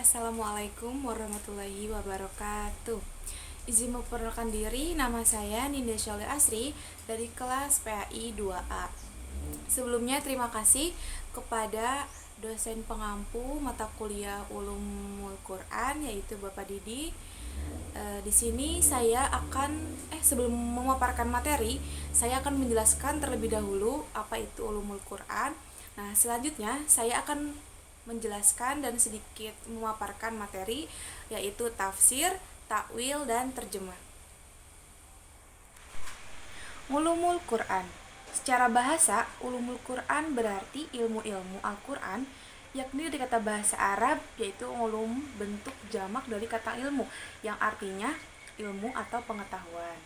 Assalamualaikum warahmatullahi wabarakatuh. Izin memperkenalkan diri, nama saya Ninda Syoli Asri dari kelas PAI 2A. Sebelumnya terima kasih kepada dosen pengampu mata kuliah Ulumul Quran yaitu Bapak Didi. Di sini saya akan sebelum memaparkan materi, saya akan menjelaskan terlebih dahulu apa itu Ulumul Quran. Nah, selanjutnya saya akan menjelaskan dan sedikit memaparkan materi yaitu tafsir, takwil, dan terjemah. Ulumul Quran. Secara bahasa, ulumul Quran berarti ilmu-ilmu Al-Quran, yakni dari kata bahasa Arab yaitu ulum, bentuk jamak dari kata ilmu yang artinya ilmu atau pengetahuan.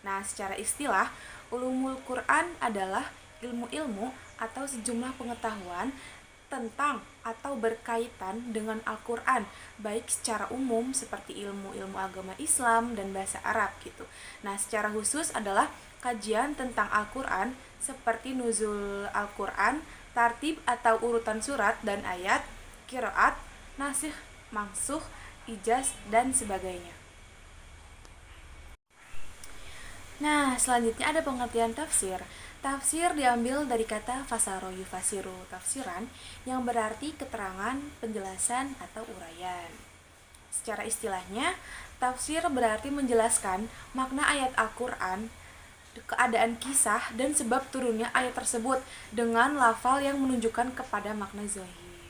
Nah, secara istilah, ulumul Quran adalah ilmu-ilmu atau sejumlah pengetahuan tentang atau berkaitan dengan Al-Quran, baik secara umum seperti ilmu-ilmu agama Islam dan bahasa Arab gitu. Nah, secara khusus adalah kajian tentang Al-Quran seperti nuzul Al-Quran, tartib atau urutan surat dan ayat, qiraat, nasikh, mansukh, ijaz, dan sebagainya. Nah, selanjutnya ada pengertian tafsir. Tafsir diambil dari kata fasaro yufasiru tafsiran yang berarti keterangan, penjelasan, atau uraian. Secara istilahnya, tafsir berarti menjelaskan makna ayat Al-Quran, keadaan kisah, dan sebab turunnya ayat tersebut dengan lafal yang menunjukkan kepada makna zahir.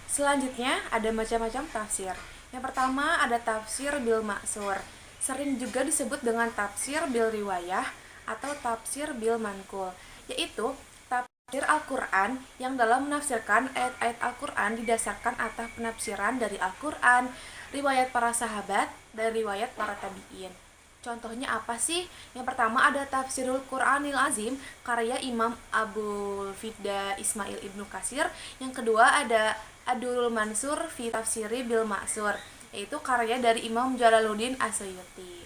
Selanjutnya ada macam-macam tafsir. Yang pertama ada tafsir bil maksur, sering juga disebut dengan tafsir bil riwayah atau tafsir bil mankul, yaitu tafsir Al-Quran yang dalam menafsirkan ayat-ayat Al-Quran didasarkan atas penafsiran dari Al-Quran, riwayat para sahabat, dan riwayat para tabi'in. Contohnya apa sih? Yang pertama ada Tafsirul Quranil Azim karya Imam Abul Fida Ismail Ibnu Katsir. Yang kedua ada Adurul Mansur fi Tafsiri bil Ma'sur, yaitu karya dari Imam Jalaluddin As-Suyuti.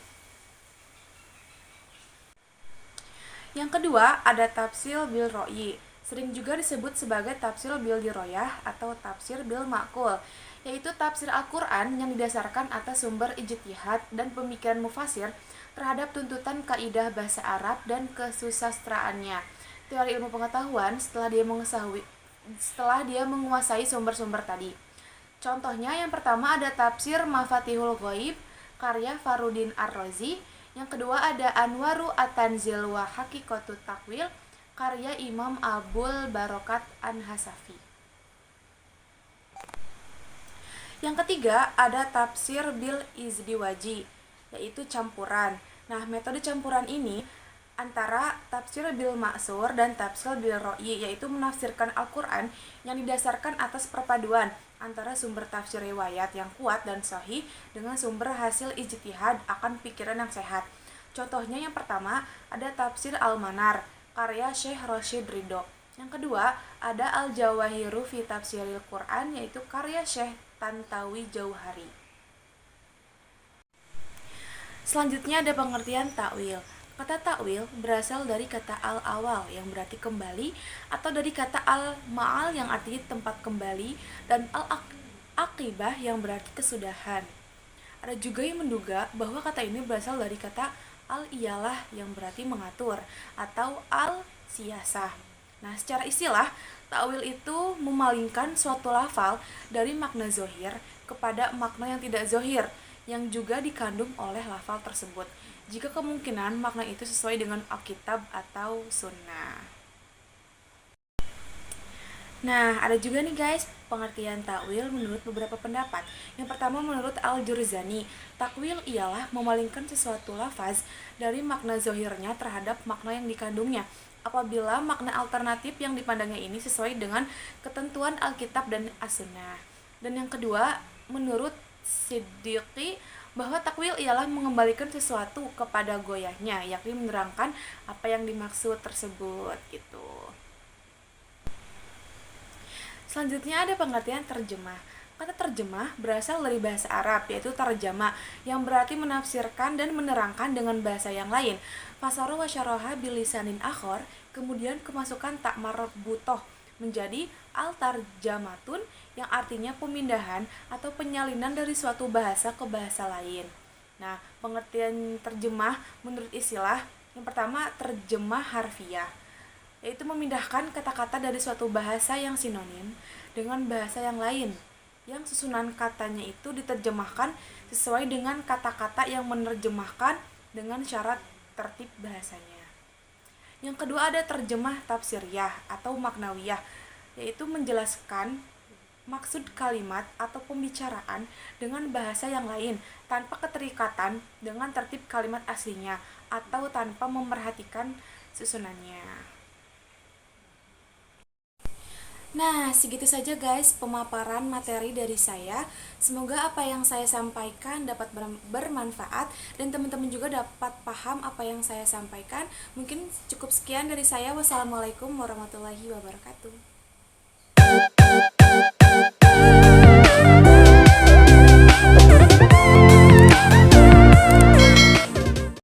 Yang kedua ada Tafsir bil Ro'yi, sering juga disebut sebagai Tafsir bil Diroyah atau Tafsir bil Ma'kul, yaitu tafsir Al-Quran yang didasarkan atas sumber ijtihad dan pemikiran mufasir terhadap tuntutan kaidah bahasa Arab dan kesusastraannya, teori ilmu pengetahuan setelah dia menguasai sumber-sumber tadi. Contohnya yang pertama ada Tafsir Mafatihul Ghaib karya Farudin Ar-Razi. Yang kedua ada Anwaru At-Tanzil wa Haqiqatut Takwil karya Imam Abul Barokat An-Hasafi. Yang ketiga ada Tafsir bil Izdiwaji, yaitu campuran. Nah, metode campuran ini antara tafsir bil maksur dan tafsir bil ro'yi, yaitu menafsirkan Al-Quran yang didasarkan atas perpaduan antara sumber tafsir riwayat yang kuat dan sahih dengan sumber hasil ijtihad akan pikiran yang sehat. Contohnya yang pertama ada Tafsir Al-Manar karya Syekh Rashid Ridho. Yang kedua ada Al-Jawahiru fi Tafsiril Quran, yaitu karya Syekh Tantawi Jauhari. Selanjutnya ada pengertian takwil. Kata takwil berasal dari kata al-awal yang berarti kembali, atau dari kata al-ma'al yang artinya tempat kembali, dan al-aqibah yang berarti kesudahan. Ada juga yang menduga bahwa kata ini berasal dari kata al-iyalah yang berarti mengatur, atau al-siyasah. Nah, secara istilah, takwil itu memalingkan suatu lafal dari makna zohir kepada makna yang tidak zohir, yang juga dikandung oleh lafal tersebut, jika kemungkinan makna itu sesuai dengan Alkitab atau Sunnah. Nah, ada juga nih guys pengertian takwil menurut beberapa pendapat. Yang pertama menurut Al-Jurzani, takwil ialah memalingkan sesuatu lafaz dari makna zohirnya terhadap makna yang dikandungnya, apabila makna alternatif yang dipandangnya ini sesuai dengan ketentuan Alkitab dan As-Sunnah. Dan yang kedua, menurut Siddiqi, bahwa takwil ialah mengembalikan sesuatu kepada goyahnya, yakni menerangkan apa yang dimaksud tersebut gitu. Selanjutnya ada pengertian terjemah. Kata terjemah berasal dari bahasa Arab, yaitu tarjama, yang berarti menafsirkan dan menerangkan dengan bahasa yang lain. Fasaru wa syaraha bilisanin akhor, kemudian kemasukan tak marbutoh menjadi al-tarjamatun yang artinya pemindahan atau penyalinan dari suatu bahasa ke bahasa lain. Nah, pengertian terjemah menurut istilah yang pertama terjemah harfiah, yaitu memindahkan kata-kata dari suatu bahasa yang sinonim dengan bahasa yang lain, yang susunan katanya itu diterjemahkan sesuai dengan kata-kata yang menerjemahkan dengan syarat tertib bahasanya. Yang kedua ada terjemah tafsiriyah atau maknawiyah, yaitu menjelaskan maksud kalimat atau pembicaraan dengan bahasa yang lain tanpa keterikatan dengan tertib kalimat aslinya atau tanpa memperhatikan susunannya. Nah, segitu saja guys pemaparan materi dari saya. Semoga apa yang saya sampaikan dapat bermanfaat dan teman-teman juga dapat paham apa yang saya sampaikan. Mungkin cukup sekian dari saya. Wassalamualaikum warahmatullahi wabarakatuh.